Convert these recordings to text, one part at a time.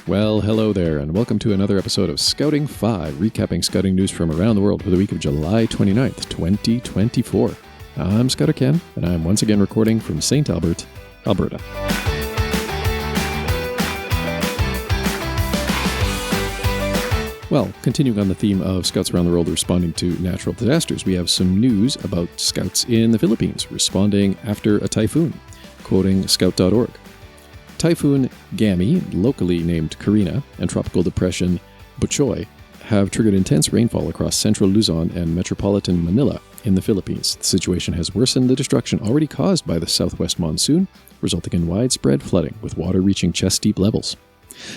Well, hello there, and welcome to another episode of Scouting 5, recapping scouting news from around the world for the week of July 29th, 2024. I'm Scouter Ken, and I'm once again recording from St. Albert, Alberta. Well, continuing on the theme of Scouts around the world responding to natural disasters, we have some news about Scouts in the Philippines responding after a typhoon, quoting scout.org. Typhoon Gami, locally named Karina, and Tropical Depression Butchoy have triggered intense rainfall across central Luzon and metropolitan Manila in the Philippines. The situation has worsened the destruction already caused by the southwest monsoon, resulting in widespread flooding with water reaching chest-deep levels.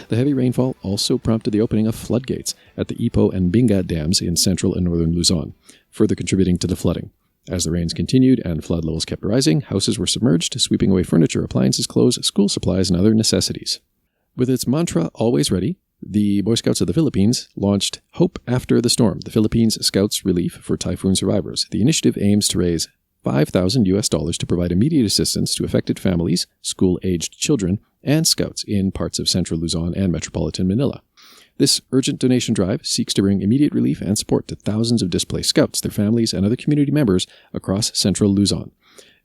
The heavy rainfall also prompted the opening of floodgates at the Ipo and Binga dams in central and northern Luzon, further contributing to the flooding. As the rains continued and flood levels kept rising, houses were submerged, sweeping away furniture, appliances, clothes, school supplies, and other necessities. With its mantra, always ready, the Boy Scouts of the Philippines launched Hope After the Storm, the Philippines Scouts Relief for Typhoon Survivors. The initiative aims to raise $5,000 to provide immediate assistance to affected families, school-aged children, and scouts in parts of central Luzon and metropolitan Manila. This urgent donation drive seeks to bring immediate relief and support to thousands of displaced scouts, their families, and other community members across central Luzon.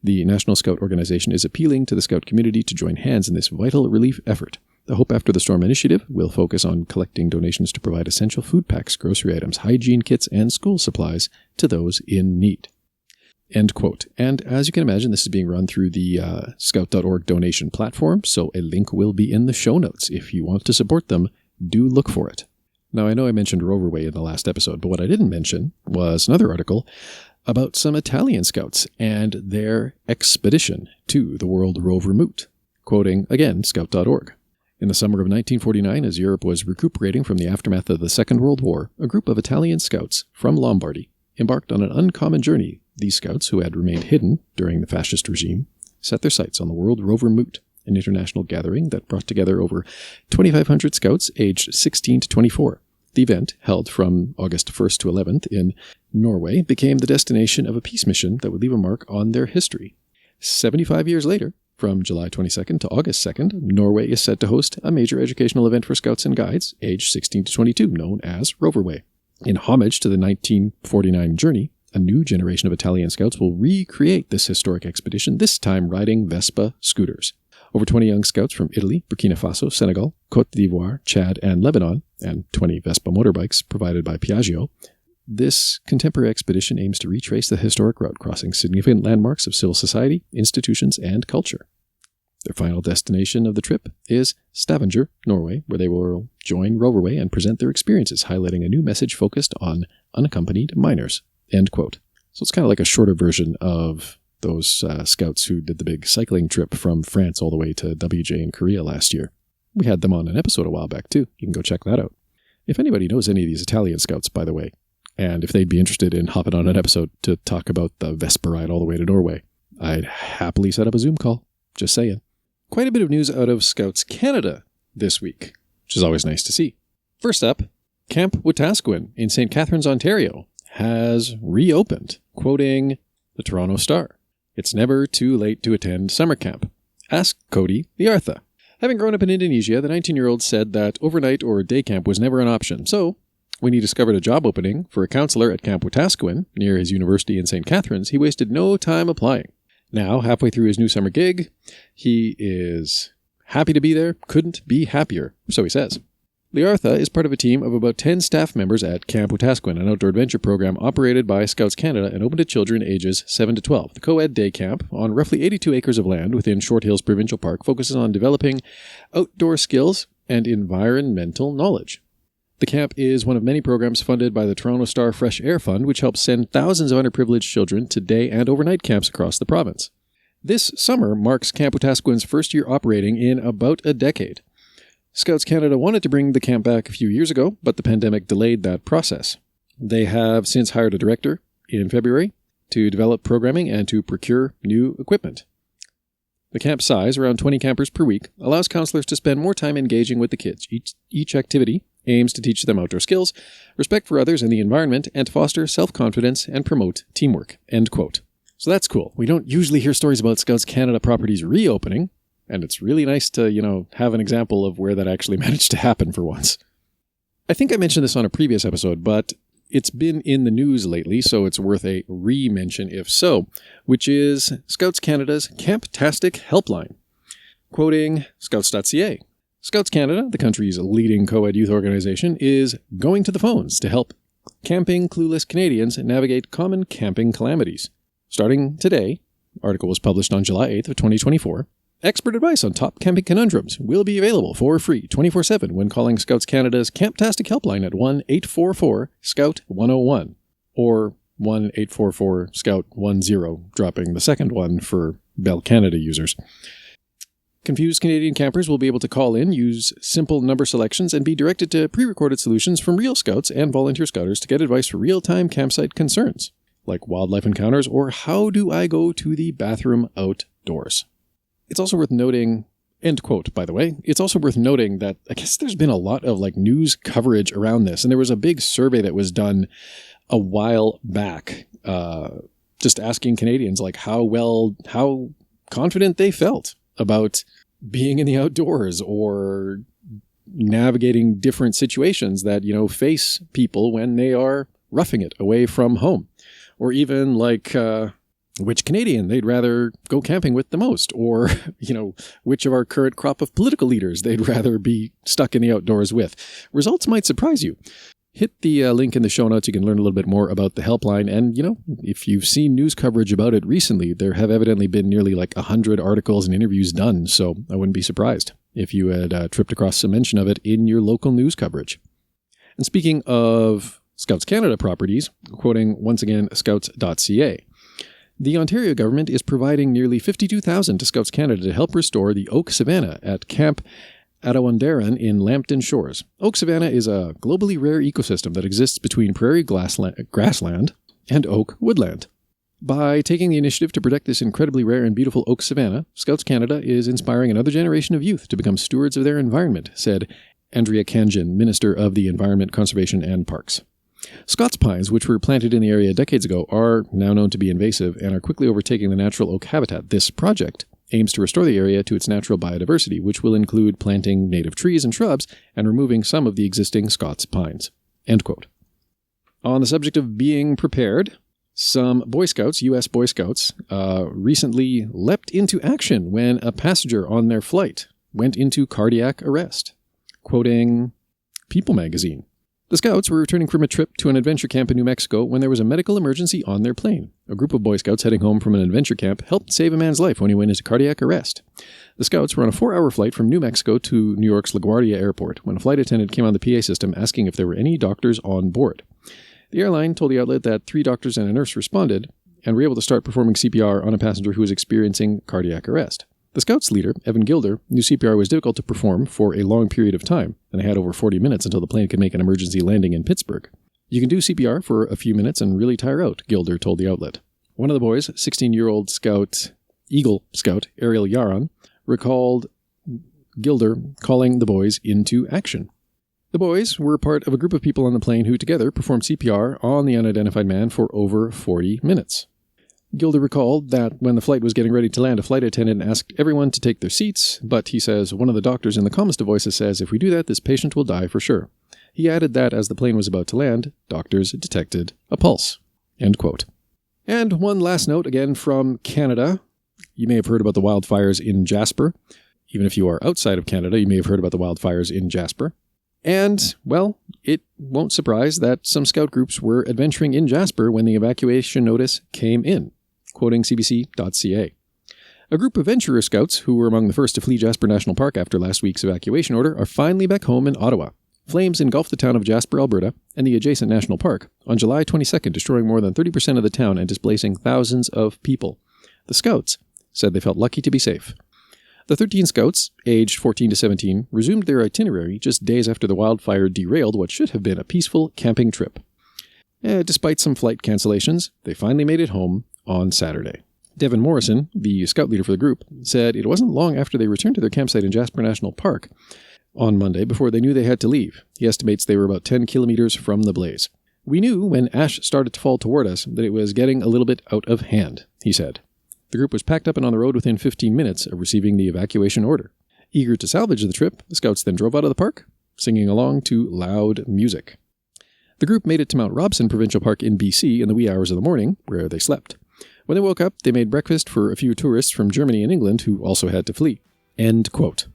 The National Scout Organization is appealing to the Scout community to join hands in this vital relief effort. The Hope After the Storm initiative will focus on collecting donations to provide essential food packs, grocery items, hygiene kits, and school supplies to those in need. End quote. And as you can imagine, this is being run through the scout.org donation platform, so a link will be in the show notes. If you want to support them, do look for it. Now, I know I mentioned Roverway in the last episode, but what I didn't mention was another article about some Italian scouts and their expedition to the World Rover Moot, quoting, again, scout.org. In the summer of 1949, as Europe was recuperating from the aftermath of the Second World War, a group of Italian scouts from Lombardy embarked on an uncommon journey. These scouts, who had remained hidden during the fascist regime, set their sights on the World Rover Moot, an international gathering that brought together over 2,500 scouts aged 16 to 24. The event, held from August 1st to 11th in Norway, became the destination of a peace mission that would leave a mark on their history. 75 years later, from July 22nd to August 2nd, Norway is set to host a major educational event for scouts and guides aged 16 to 22, known as Roverway. In homage to the 1949 journey, a new generation of Italian scouts will recreate this historic expedition, this time riding Vespa scooters. Over 20 young scouts from Italy, Burkina Faso, Senegal, Côte d'Ivoire, Chad, and Lebanon, and 20 Vespa motorbikes provided by Piaggio. This contemporary expedition aims to retrace the historic route, crossing significant landmarks of civil society, institutions, and culture. Their final destination of the trip is Stavanger, Norway, where they will join Roverway and present their experiences, highlighting a new message focused on unaccompanied minors. End quote. So it's kind of like a shorter version of those scouts who did the big cycling trip from France all the way to WJ in Korea last year. We had them on an episode a while back, too. You can go check that out. If anybody knows any of these Italian scouts, by the way, and if they'd be interested in hopping on an episode to talk about the Vespa ride all the way to Norway, I'd happily set up a Zoom call. Just saying. Quite a bit of news out of Scouts Canada this week, which is always nice to see. First up, Camp Wetaskiwin in St. Catharines, Ontario, has reopened, quoting the Toronto Star. It's never too late to attend summer camp. Ask Cody the Artha. Having grown up in Indonesia, the 19-year-old said that overnight or day camp was never an option. So, when he discovered a job opening for a counselor at Camp Wetaskiwin, near his university in St. Catharines, he wasted no time applying. Now, halfway through his new summer gig, he is happy to be there, couldn't be happier, so he says. Liartha is part of a team of about 10 staff members at Camp Wetaskiwin, an outdoor adventure program operated by Scouts Canada and open to children ages 7 to 12. The co-ed day camp, on roughly 82 acres of land within Short Hills Provincial Park, focuses on developing outdoor skills and environmental knowledge. The camp is one of many programs funded by the Toronto Star Fresh Air Fund, which helps send thousands of underprivileged children to day and overnight camps across the province. This summer marks Camp Wetaskiwin's first year operating in about a decade. Scouts Canada wanted to bring the camp back a few years ago, but the pandemic delayed that process. They have since hired a director in February to develop programming and to procure new equipment. The camp size, around 20 campers per week, allows counselors to spend more time engaging with the kids. Each activity aims to teach them outdoor skills, respect for others and the environment, and to foster self-confidence and promote teamwork. End quote. So that's cool. We don't usually hear stories about Scouts Canada properties reopening, And it's really nice to, have an example of where that actually managed to happen for once. I think I mentioned this on a previous episode, but it's been in the news lately, so it's worth a re-mention if so, which is Scouts Canada's Camptastic helpline. Quoting Scouts.ca, Scouts Canada, the country's leading co-ed youth organization, is going to the phones to help camping clueless Canadians navigate common camping calamities. Starting today, article was published on July 8th of 2024, expert advice on top camping conundrums will be available for free 24/7 when calling Scouts Canada's Camptastic helpline at 1-844-SCOUT-101 or 1-844-SCOUT-10, dropping the second one for Bell Canada users. Confused Canadian campers will be able to call in, use simple number selections, and be directed to pre-recorded solutions from real Scouts and volunteer Scouters to get advice for real-time campsite concerns, like wildlife encounters or how do I go to the bathroom outdoors. It's also worth noting, end quote, by the way, it's also worth noting that I guess there's been a lot of news coverage around this, and there was a big survey that was done a while back, just asking Canadians how confident they felt about being in the outdoors or navigating different situations that, face people when they are roughing it away from home. Or even which Canadian they'd rather go camping with the most, or, which of our current crop of political leaders they'd rather be stuck in the outdoors with. Results might surprise you. Hit the link in the show notes. You can learn a little bit more about the helpline. And, if you've seen news coverage about it recently, there have evidently been nearly 100 articles and interviews done. So I wouldn't be surprised if you had tripped across some mention of it in your local news coverage. And speaking of Scouts Canada properties, quoting once again Scouts.ca, the Ontario government is providing nearly $52,000 to Scouts Canada to help restore the oak savanna at Camp Atawandaran in Lambton Shores. Oak savanna is a globally rare ecosystem that exists between prairie grassland and oak woodland. By taking the initiative to protect this incredibly rare and beautiful oak savanna, Scouts Canada is inspiring another generation of youth to become stewards of their environment, said Andrea Kanjan, Minister of the Environment, Conservation and Parks. Scots pines, which were planted in the area decades ago, are now known to be invasive and are quickly overtaking the natural oak habitat. This project aims to restore the area to its natural biodiversity, which will include planting native trees and shrubs and removing some of the existing Scots pines. End quote. On the subject of being prepared, some Boy Scouts, U.S. Boy Scouts, recently leapt into action when a passenger on their flight went into cardiac arrest. Quoting People magazine, the Scouts were returning from a trip to an adventure camp in New Mexico when there was a medical emergency on their plane. A group of Boy Scouts heading home from an adventure camp helped save a man's life when he went into cardiac arrest. The Scouts were on a 4-hour flight from New Mexico to New York's LaGuardia Airport when a flight attendant came on the PA system asking if there were any doctors on board. The airline told the outlet that 3 doctors and a nurse responded and were able to start performing CPR on a passenger who was experiencing cardiac arrest. The Scouts leader, Evan Gilder, knew CPR was difficult to perform for a long period of time, and they had over 40 minutes until the plane could make an emergency landing in Pittsburgh. You can do CPR for a few minutes and really tire out, Gilder told the outlet. One of the boys, 16-year-old Eagle Scout Ariel Yaron, recalled Gilder calling the boys into action. The boys were part of a group of people on the plane who together performed CPR on the unidentified man for over 40 minutes. Gilder recalled that when the flight was getting ready to land, a flight attendant asked everyone to take their seats, but he says one of the doctors in the calmest of voices says, if we do that, this patient will die for sure. He added that as the plane was about to land, doctors detected a pulse. End quote. And one last note, again from Canada. You may have heard about the wildfires in Jasper. Even if you are outside of Canada, you may have heard about the wildfires in Jasper. And, well, it won't surprise that some scout groups were adventuring in Jasper when the evacuation notice came in. Quoting CBC.ca. A group of venturer scouts, who were among the first to flee Jasper National Park after last week's evacuation order, are finally back home in Ottawa. Flames engulfed the town of Jasper, Alberta, and the adjacent national park on July 22nd, destroying more than 30% of the town and displacing thousands of people. The scouts said they felt lucky to be safe. The 13 scouts, aged 14 to 17, resumed their itinerary just days after the wildfire derailed what should have been a peaceful camping trip. Despite some flight cancellations, they finally made it home on Saturday. Devin Morrison, the scout leader for the group, said it wasn't long after they returned to their campsite in Jasper National Park on Monday before they knew they had to leave. He estimates they were about 10 kilometers from the blaze. We knew when ash started to fall toward us that it was getting a little bit out of hand, he said. The group was packed up and on the road within 15 minutes of receiving the evacuation order. Eager to salvage the trip, the Scouts then drove out of the park, singing along to loud music. The group made it to Mount Robson Provincial Park in BC in the wee hours of the morning, where they slept. When they woke up, they made breakfast for a few tourists from Germany and England who also had to flee. End quote.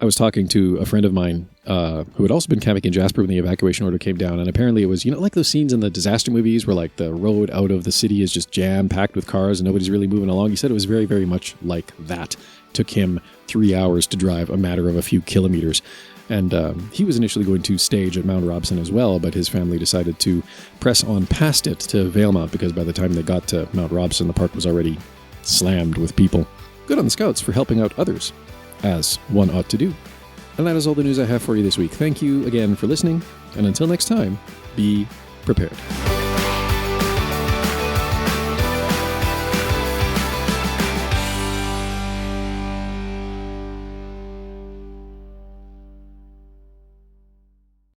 I was talking to a friend of mine who had also been camping in Jasper when the evacuation order came down, and apparently it was, like those scenes in the disaster movies where like the road out of the city is just jam-packed with cars and nobody's really moving along. He said it was very, very much like that. It took him 3 hours to drive a matter of a few kilometers. And he was initially going to stage at Mount Robson as well, but his family decided to press on past it to Valemount because by the time they got to Mount Robson, the park was already slammed with people. Good on the Scouts for helping out others, as one ought to do. And that is all the news I have for you this week. Thank you again for listening, and until next time, be prepared.